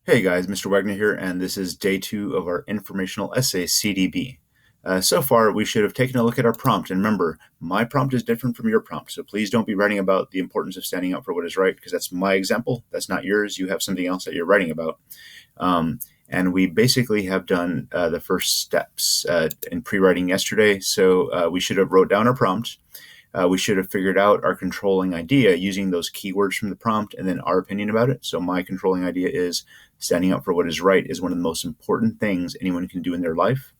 Hey guys, Mr. Wagner here, and this is day 2 of our informational essay, CDB. So far, we should have taken a look at our prompt, and remember, my prompt is different from your prompt, so please don't be writing about the importance of standing up for what is right, because that's my example, that's not yours, you have something else that you're writing about. And we basically have done the first steps in pre-writing yesterday, so we should have wrote down our prompt. We should have figured out our controlling idea using those keywords from the prompt and then our opinion about it. So my controlling idea is standing up for what is right is one of the most important things anyone can do in their life.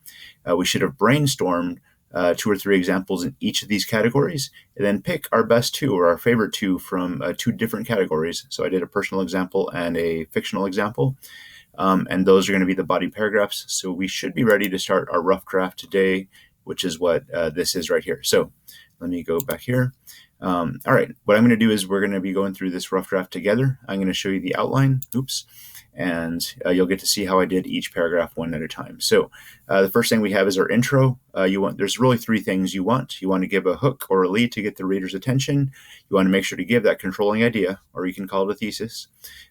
We should have brainstormed 2 or 3 examples in each of these categories and then pick our best 2 or our favorite 2 from 2 different categories. So I did a personal example and a fictional example. And those are going to be the body paragraphs. So we should be ready to start our rough draft today, which is what this is right here. So let me go back here. All right, what I'm going to do is we're going to be going through this rough draft together. I'm going to show you the outline, and you'll get to see how I did each paragraph one at a time. So the first thing we have is our intro. There's really 3 things you want. You want to give a hook or a lead to get the reader's attention. You want to make sure to give that controlling idea, or you can call it a thesis.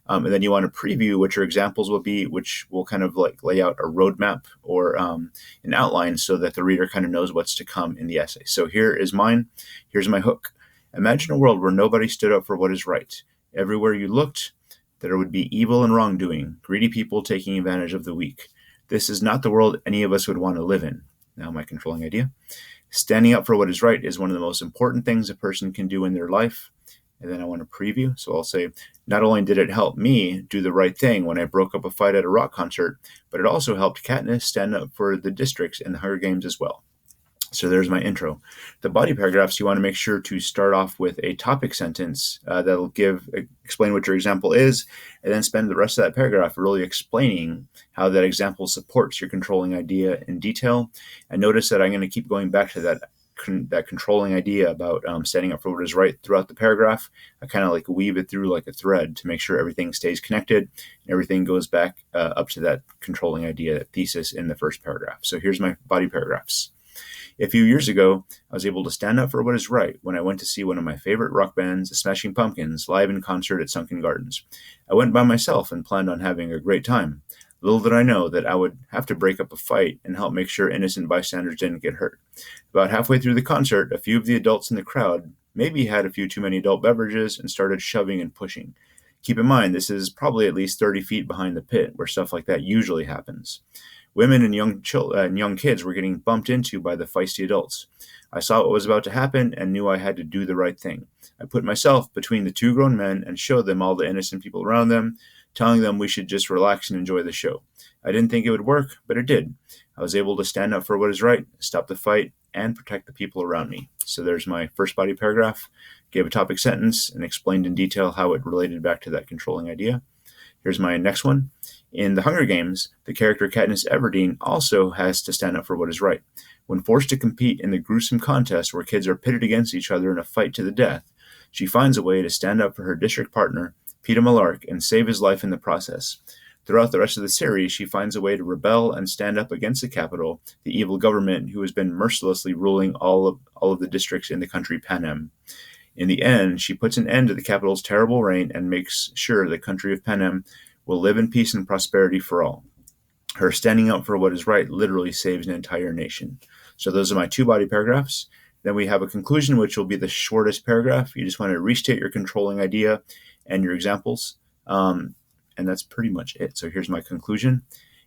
And then you want to preview what your examples will be, which will kind of like lay out a roadmap or an outline so that the reader kind of knows what's to come in the essay. So here is mine. Here's my hook. Imagine a world where nobody stood up for what is right. Everywhere you looked, there would be evil and wrongdoing, greedy people taking advantage of the weak. This is not the world any of us would want to live in. Now my controlling idea. Standing up for what is right is one of the most important things a person can do in their life. And then I want to preview. So I'll say, not only did it help me do the right thing when I broke up a fight at a rock concert, but it also helped Katniss stand up for the districts in the Hunger Games as well. So there's my intro. The body paragraphs, you want to make sure to start off with a topic sentence that'll explain what your example is, and then spend the rest of that paragraph really explaining how that example supports your controlling idea in detail. And notice that I'm going to keep going back to that controlling idea about standing up for what is right throughout the paragraph. I kind of like weave it through like a thread to make sure everything stays connected and everything goes back up to that controlling idea, that thesis in the first paragraph. So here's my body paragraphs. A few years ago, I was able to stand up for what is right when I went to see one of my favorite rock bands, the Smashing Pumpkins, live in concert at Sunken Gardens. I went by myself and planned on having a great time. Little did I know that I would have to break up a fight and help make sure innocent bystanders didn't get hurt. About halfway through the concert, a few of the adults in the crowd maybe had a few too many adult beverages and started shoving and pushing. Keep in mind, this is probably at least 30 feet behind the pit where stuff like that usually happens. Women and young kids were getting bumped into by the feisty adults. I saw what was about to happen and knew I had to do the right thing. I put myself between the 2 grown men and showed them all the innocent people around them, telling them we should just relax and enjoy the show. I didn't think it would work, but it did. I was able to stand up for what is right, stop the fight, and protect the people around me. So there's my first body paragraph. Gave a topic sentence and explained in detail how it related back to that controlling idea. Here's my next one. In The Hunger Games, the character Katniss Everdeen also has to stand up for what is right. When forced to compete in the gruesome contest where kids are pitted against each other in a fight to the death, she finds a way to stand up for her district partner, Peeta Mellark, and save his life in the process. Throughout the rest of the series, she finds a way to rebel and stand up against the Capitol, the evil government who has been mercilessly ruling all of the districts in the country Panem. In the end, she puts an end to the Capitol's terrible reign and makes sure the country of Panem will live in peace and prosperity for all. Her standing up for what is right literally saves an entire nation. So those are my 2 body paragraphs. Then we have a conclusion, which will be the shortest paragraph. You just want to restate your controlling idea and your examples. And that's pretty much it. So here's my conclusion.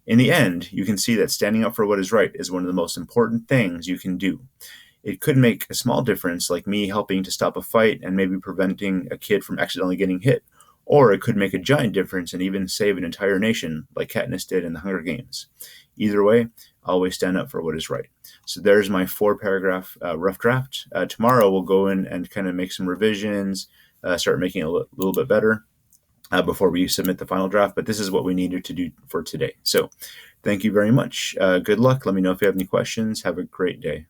In the end, you can see that standing up for what is right is one of the most important things you can do. It could make a small difference, like me helping to stop a fight and maybe preventing a kid from accidentally getting hit. Or it could make a giant difference and even save an entire nation, like Katniss did in the Hunger Games. Either way, always stand up for what is right. So there's my 4-paragraph rough draft. Tomorrow we'll go in and kind of make some revisions, start making it a little bit better before we submit the final draft. But this is what we needed to do for today. So thank you very much. Good luck. Let me know if you have any questions. Have a great day.